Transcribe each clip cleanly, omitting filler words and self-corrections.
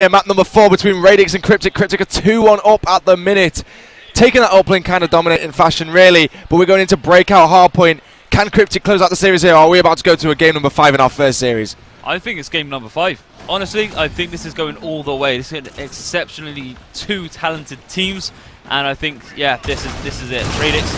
Yeah, map number 4 between Radix and Cryptick. Cryptick are 2-1 up at the minute. Taking that uplink kind of dominating fashion, really. But we're going into breakout hardpoint. Can Cryptick close out the series here? Or are we about to go to a game number 5 in our first series? I think it's game number 5. Honestly, I think this is going all the way. This is exceptionally two talented teams. And I think, yeah, this is it. Radix,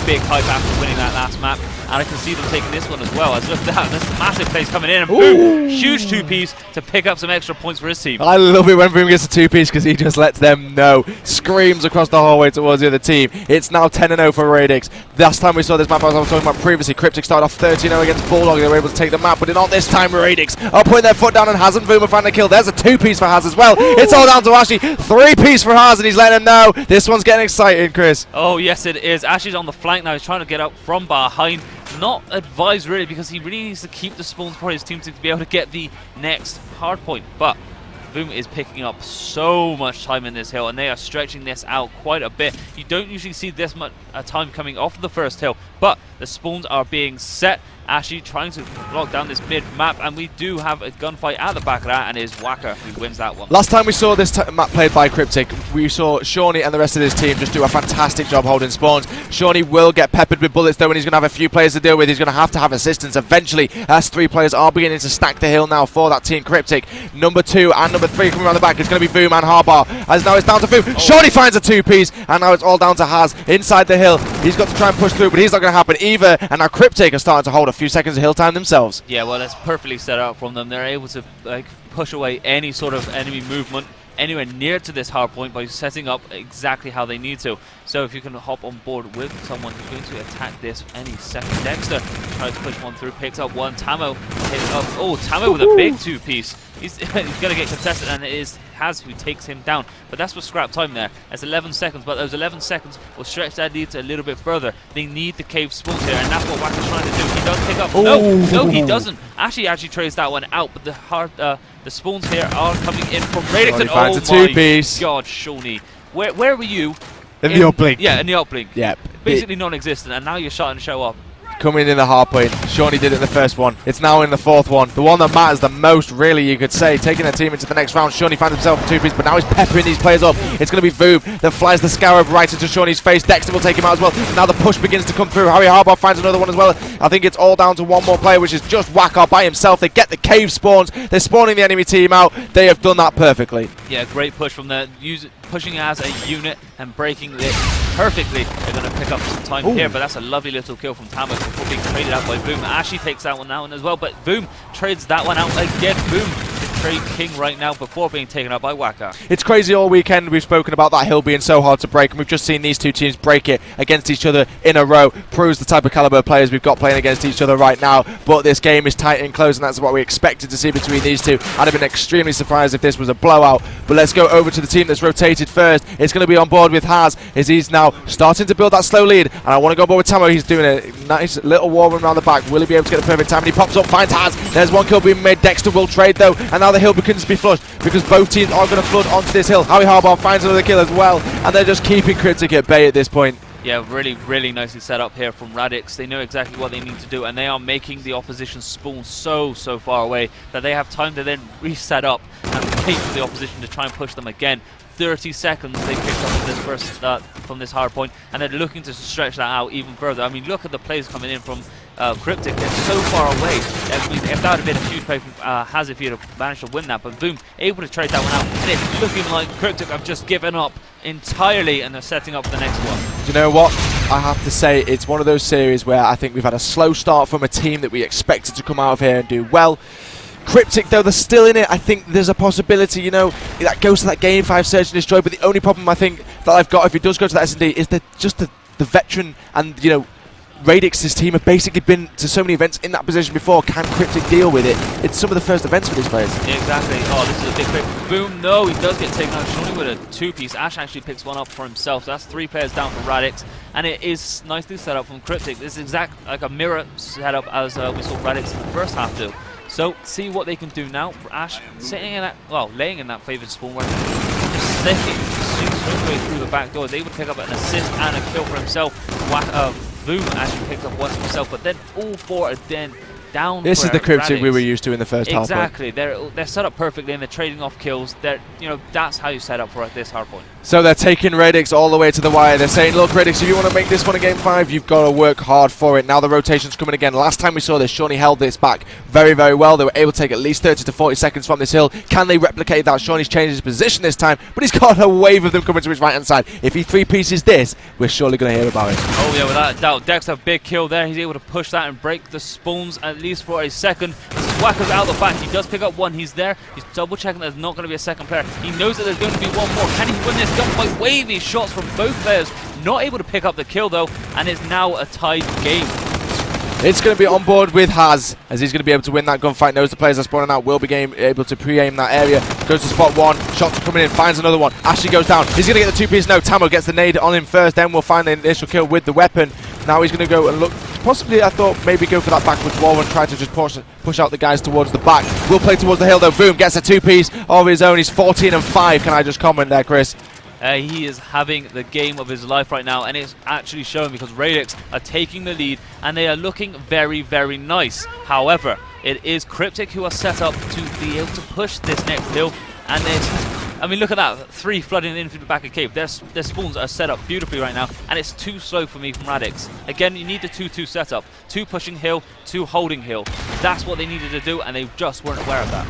big hype after winning that last map. And I can see them taking this one as well. As look at that, this massive plays coming in, and boom, huge 2-piece to pick up some extra points for his team. I love it when Boom gets a 2-piece because he just lets them know. Screams across the hallway towards the other team. It's now 10-0 for Radix. Last time we saw this map, as I was talking about previously, Cryptick started off 13-0 against Bulldog. They were able to take the map, but not this time. Radix are putting their foot down, and Haz and Boom are finding a kill. There's a 2-piece for Haz as well. It's all down to Ashy. 3-piece for Haz, and he's letting them know. This one's getting exciting, Chris. Oh, yes, it is. Ashy's on the flank now. He's trying to get up from behind. Not advised, really, because he really needs to keep the spawns for his team to be able to get the next hard point. But Boom is picking up so much time in this hill, and they are stretching this out quite a bit. You don't usually see this much time coming off the first hill, but the spawns are being set. Ashy trying to lock down this mid-map, and we do have a gunfight at the back of that, and it is Wacker who wins that one. Last time we saw this map played by Cryptick, we saw Shawnee and the rest of his team just do a fantastic job holding spawns. Shawnee will get peppered with bullets though, and he's going to have a few players to deal with. He's going to have assistance eventually, as 3 players are beginning to stack the hill now for that team Cryptick. Number 2 and number 3 coming around the back. It's going to be Boom and Harbar, as now it's down to Boom. Oh. Shawnee finds a 2-piece, and now it's all down to Haz inside the hill. He's got to try and push through, but he's not going to happen either, and now Cryptick are starting to hold a few seconds of hill time themselves. Yeah, well, that's perfectly set up from them. They're able to push away any sort of enemy movement anywhere near to this hard point by setting up exactly how they need to. So if you can hop on board with someone who's going to attack this any second, Dexter tries to push one through, picks up one. Tamo takes up. Oh, Tamo with a big 2-piece. He's going to get contested, and it is Haz who takes him down. But that's for scrap time there. That's 11 seconds, but those 11 seconds will stretch that lead a little bit further. They need the cave spawns here, and that's what Wacker's trying to do. He does pick up. No, he doesn't. Actually trades that one out, but the spawns here are coming in from Radix. And finds a 2-piece. God, Shawnee. Where were you? In the uplink. Yeah, in the uplink. Yep. Basically non-existent, and now you're starting to show up. Coming in the hard point. Shawnee did it in the first one. It's now in the 4th one. The one that matters the most, really, you could say. Taking the team into the next round. Shawnee finds himself a 2-piece, but now he's peppering these players up. It's going to be Boom that flies the scarab right into Shawnee's face. Dexter will take him out as well. Now the push begins to come through. Harry Harbaugh finds another one as well. I think it's all down to one more player, which is just Wacker by himself. They get the cave spawns. They're spawning the enemy team out. They have done that perfectly. Yeah, great push from there. Pushing as a unit and breaking it perfectly. They're going to pick up some time here, but that's a lovely little kill from Tamo before being traded out by Boom. Ashy takes that one out as well, but Boom trades that one out again. Boom is trade king right now before being taken out by Wacker. It's crazy all weekend. We've spoken about that hill being so hard to break, and we've just seen these two teams break it against each other in a row. Proves the type of caliber of players we've got playing against each other right now. But this game is tight and close, and that's what we expected to see between these two. I'd have been extremely surprised if this was a blowout. But let's go over to the team that's rotated first. It's going to be on board with Haz, as he's now starting to build that slow lead. And I want to go on board with Tamo. He's doing a nice little war run around the back. Will he be able to get the perfect time? And he pops up, finds Haz. There's one kill being made. Dexter will trade though, and now the hill begins to be flushed because both teams are going to flood onto this hill. Howie Harbaugh finds another kill as well, and they're just keeping Cryptick at bay at this point. Yeah, really nicely set up here from Radix. They know exactly what they need to do, and they are making the opposition spawn so far away that they have time to then reset up and wait for the opposition to try and push them again. 30 seconds they picked up from this first from this hard point, and they're looking to stretch that out even further. I mean, look at the plays coming in from Cryptick. They're so far away. I mean, if that would have been a huge play from Haz if he had managed to win that, but Boom able to trade that one out, and it's looking like Cryptick have just given up entirely, and they're setting up the next one. Do you know what? I have to say it's one of those series where I think we've had a slow start from a team that we expected to come out of here and do well. Cryptick, though, they're still in it. I think there's a possibility, you know, that goes to that game 5 search and destroy. But the only problem I think that I've got if it does go to that S&D is that just the veteran and, you know, Radix's team have basically been to so many events in that position before. Can Cryptick deal with it? It's some of the first events for these players. Exactly. Oh, this is a big pick. Boom, no, he does get taken out. Shawnee with a 2-piece. Ash actually picks one up for himself. So that's 3 players down for Radix. And it is nicely set up from Cryptick. This is exact like a mirror setup as we saw Radix in the first half do. So, see what they can do now. For Ash sitting in that, well, laying in that favoured spawn where just sneaking straight away through the back door. They would pick up an assist and a kill for himself. Boom actually picked up one for himself, but then all 4 are then down. This for is the Cryptick Radix. we were used to in the first half. Exactly. They're set up perfectly and they're trading off kills. That's how you set up for this hard point. So they're taking Radix all the way to the wire. They're saying, look, Radix, if you want to make this one a game 5, you've got to work hard for it. Now the rotation's coming again. Last time we saw this, Shawnee held this back very, very well. They were able to take at least 30 to 40 seconds from this hill. Can they replicate that? Shawnee's changed his position this time, but he's got a wave of them coming to his right-hand side. If he 3-pieces this, we're surely going to hear about it. Oh yeah, without a doubt. Dexter, big kill there. He's able to push that and break the spawns at least for a second. Wacker's out the back. He does pick up one. He's there. He's double checking there's not going to be a second player. He knows that there's going to be one more. Can he win this gun by wavy shots from both players? Not able to pick up the kill though, and it's now a tied game. It's going to be on board with Haz, as he's going to be able to win that gunfight. Knows the players are spawning out, will be able to pre-aim that area. Goes to spot one, shots are coming in, finds another one. Ashley goes down, he's going to get the 2-piece. No, Tamo gets the nade on him first, then we'll find the initial kill with the weapon. Now he's going to go and look, possibly I thought maybe go for that backwards wall and try to just push out the guys towards the back. Will play towards the hill though. Boom, gets a 2-piece of his own. He's 14 and 5. Can I just comment there, Chris? He is having the game of his life right now, and it's actually showing because Radix are taking the lead and they are looking very, very nice. However, it is Cryptick who are set up to be able to push this next hill, and I mean, look at that, 3 flooding in through the back of cave. Their spawns are set up beautifully right now, and it's too slow for me from Radix. Again, you need the 2-2 setup. 2 pushing hill, 2 holding hill. That's what they needed to do, and they just weren't aware of that.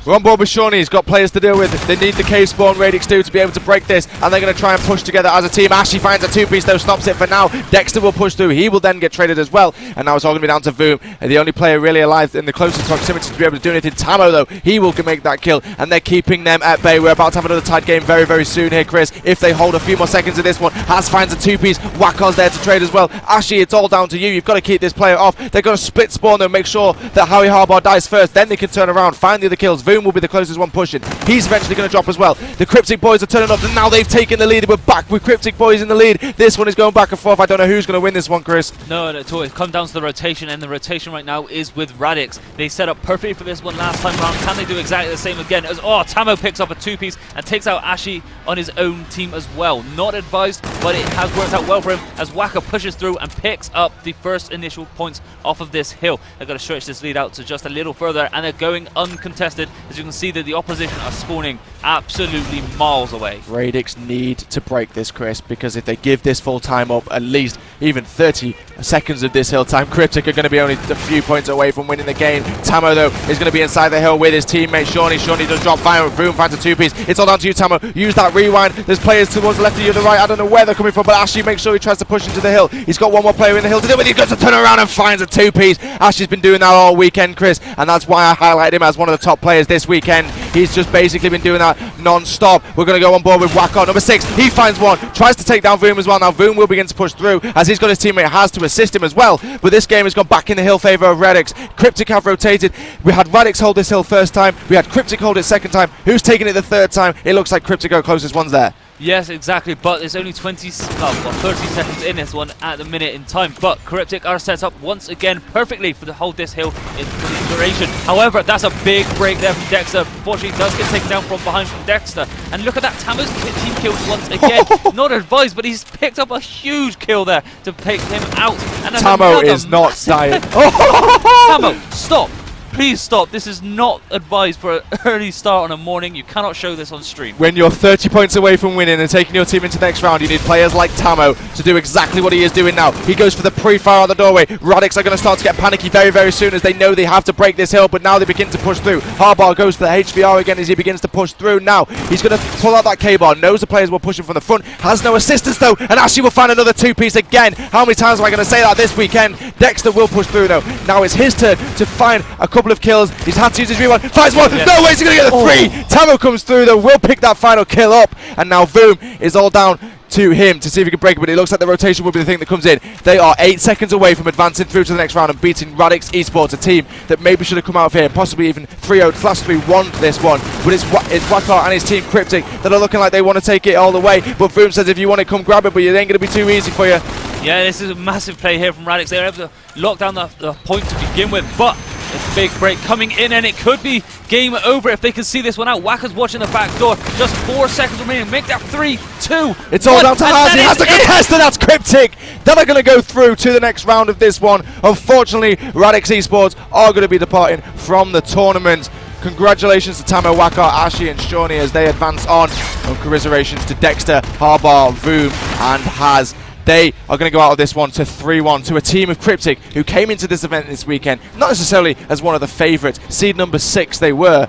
We're on board with Shawnee. He's got players to deal with. They need the cave spawn Radix do to be able to break this, and they're going to try and push together as a team. Ashley finds a 2-piece though, stops it for now. Dexter will push through. He will then get traded as well, and now it's all going to be down to Voom, the only player really alive in the closest proximity to be able to do anything. Tamo though, he will make that kill, and they're keeping them at bay. We're about to have another tied game very, very soon here, Chris, if they hold a few more seconds of this one. Haz finds a 2-piece. Wacko's there to trade as well. Ashley, it's all down to you. You've got to keep this player off. They're going to split spawn though, make sure that Howie Harbaugh dies first, then they can turn around, find the other kills. Voom will be the closest one pushing. He's eventually going to drop as well. The Cryptick boys are turning up, and now they've taken the lead. We're back with Cryptick boys in the lead. This one is going back and forth. I don't know who's going to win this one, Chris. No, at all. It comes down to the rotation, and the rotation right now is with Radix. They set up perfectly for this one last time around. Can they do exactly the same again? Tamo picks up a 2-piece and takes out Ashi on his own team as well. Not advised, but it has worked out well for him as Waka pushes through and picks up the first initial points off of this hill. They're going to stretch this lead out to just a little further, and they're going uncontested. As you can see that the opposition are spawning absolutely miles away. Radix need to break this, Chris, because if they give this full time up, at least even 30 seconds of this hill time, Cryptick are going to be only a few points away from winning the game. Tamo though is going to be inside the hill with his teammate Shawnee. Shawnee does drop fire, Vroom finds a 2-piece. It's all down to you, Tamo. Use that rewind. There's players towards the left of you and the right. I don't know where they're coming from, but Ashley makes sure he tries to push into the hill. He's got one more player in the hill to deal with. He goes to turn around and finds a 2-piece. Ashley's been doing that all weekend, Chris, and that's why I highlight him as one of the top players this weekend. He's just basically been doing that non-stop. We're going to go on board with Wacko. Number 6, he finds one, tries to take down Voom as well. Now Voom will begin to push through as he's got his teammate Haz to assist him as well. But this game has gone back in the hill favour of Radix. Cryptick have rotated. We had Radix hold this hill first time. We had Cryptick hold it second time. Who's taking it the third time? It looks like Cryptick are closest ones there. Yes, exactly, but there's only 30 seconds in this one at the minute in time. But Cryptick are set up once again perfectly for to hold this hill for the duration. However, that's a big break there from Dexter. Unfortunately, does get taken down from behind from Dexter. And look at that, Tamo's team kills once again. Not advised, but he's picked up a huge kill there to take him out. And Tamo is not dying. Tamo, stop. Please stop. This is not advised for an early start on a morning. You cannot show this on stream. When you're 30 points away from winning and taking your team into the next round, you need players like Tamo to do exactly what he is doing now. He goes for the pre-fire on the doorway. Radix are going to start to get panicky very, very soon as they know they have to break this hill, but now they begin to push through. Harbaugh goes for the HVR again as he begins to push through. Now he's going to pull out that K-bar, knows the players will push him from the front, has no assistance though, and Ashley will find another 2-piece again. How many times am I going to say that this weekend? Dexter will push through though. Now it's his turn to find a couple of kills. He's had to use his rewind. Finds one. Yes. No way, he's going to get the 3. Tamo comes through though, will pick that final kill up, and now Voom is all down to him to see if he can break it, but it looks like the rotation will be the thing that comes in. They are 8 seconds away from advancing through to the next round and beating Radix Esports, a team that maybe should have come out of here, possibly even 3-0/3-1 this one. But it's Wacko and his team Cryptick that are looking like they want to take it all the way. But Voom says if you want it, come grab it, but it ain't going to be too easy for you. Yeah, this is a massive play here from Radix. They're able to lock down the point to begin with, but a big break coming in, and it could be game over if they can see this one out. Wacker's watching the back door. Just 4 seconds remaining. Make that 3, 2. It's all down to Haz. He has to contest, and that's Cryptick. Then are going to go through to the next round of this one. Unfortunately, Radix Esports are going to be departing from the tournament. Congratulations to Tamo, Wakar, Ashi and Shawnee as they advance on. And commiserations to Dexter, Harbar, Voom and Haz. They are going to go out of this one to 3-1 to a team of Cryptick who came into this event this weekend, not necessarily as one of the favourites. Seed number 6 they were,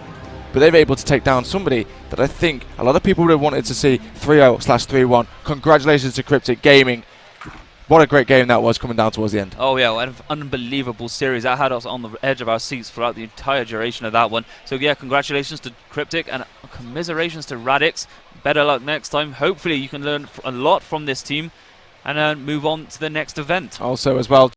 but they were able to take down somebody that I think a lot of people would have wanted to see 3-0/3-1. Congratulations to Cryptick Gaming. What a great game that was coming down towards the end. Oh yeah, an unbelievable series. That had us on the edge of our seats throughout the entire duration of that one. So yeah, congratulations to Cryptick and commiserations to Radix. Better luck next time. Hopefully you can learn a lot from this team and move on to the next event. Also as well,